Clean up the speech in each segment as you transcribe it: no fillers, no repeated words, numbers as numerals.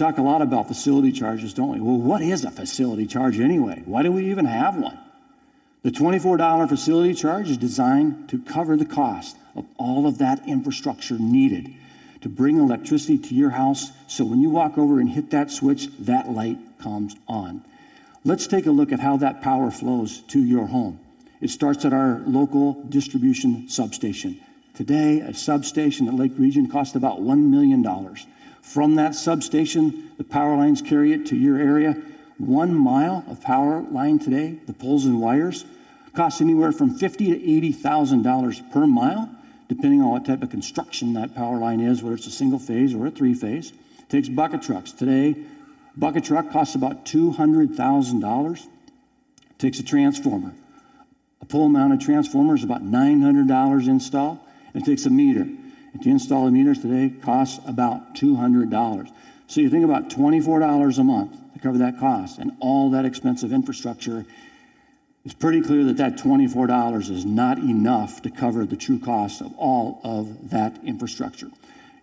talk a lot about facility charges, don't we? Well, what is a facility charge anyway? Why do we even have one? The $24 facility charge is designed to cover the cost of all of that infrastructure needed to bring electricity to your house, so when you walk over and hit that switch, that light comes on. Let's take a look at how that power flows to your home. It starts at our local distribution substation. Today, a substation at Lake Region costs about $1 million. From that substation, the power lines carry it to your area. 1 mile of power line today, the poles and wires, costs anywhere from $50,000 to $80,000 per mile, depending on what type of construction that power line is, whether it's a single phase or a 3-phase. It takes bucket trucks. Today, bucket truck costs about $200,000. It takes a transformer. A pole-mounted transformer is about $900 install. It takes a meter. And to install a meter today costs about $200. So you think about $24 a month to cover that cost and all that expensive infrastructure. It's pretty clear that that $24 is not enough to cover the true cost of all of that infrastructure.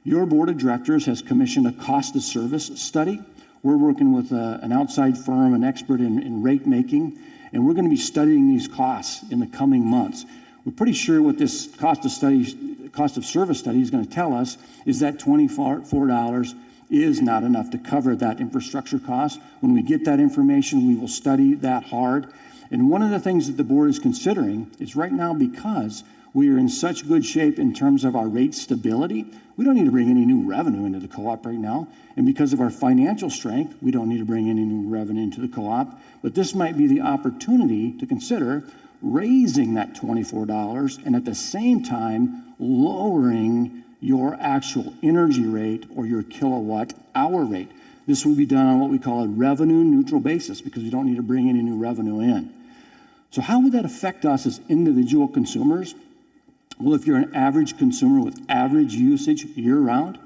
Your board of directors has commissioned a cost of service study. We're working with an outside firm, an expert in rate making, and we're going to be studying these costs in the coming months. We're pretty sure what this cost of service study is going to tell us is that $24 is not enough to cover that infrastructure cost. When we get that information, we will study that hard. And one of the things that the board is considering is right now, because we are in such good shape in terms of our rate stability, we don't need to bring any new revenue into the co-op right now. And because of our financial strength, we don't need to bring any new revenue into the co-op. But this might be the opportunity to consider raising that $24 and at the same time lowering your actual energy rate or your kilowatt hour rate. This will be done on what we call a revenue neutral basis because we don't need to bring any new revenue in. So how would that affect us as individual consumers? Well, if you're an average consumer with average usage year-round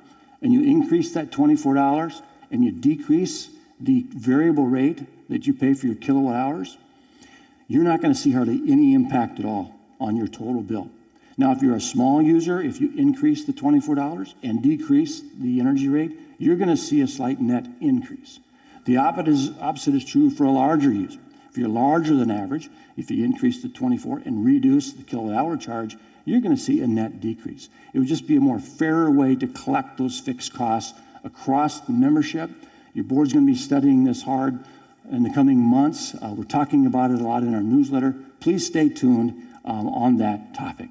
and you increase that $24 and you decrease the variable rate that you pay for your kilowatt hours, you're not going to see hardly any impact at all on your total bill. Now, if you're a small user, if you increase the $24 and decrease the energy rate, you're going to see a slight net increase. The opposite is true for a larger user. If you're larger than average, if you increase the 24 and reduce the kilowatt hour charge, you're going to see a net decrease. It would just be a more fairer way to collect those fixed costs across the membership. Your board's going to be studying this hard in the coming months. We're talking about it a lot in our newsletter. Please stay tuned on that topic.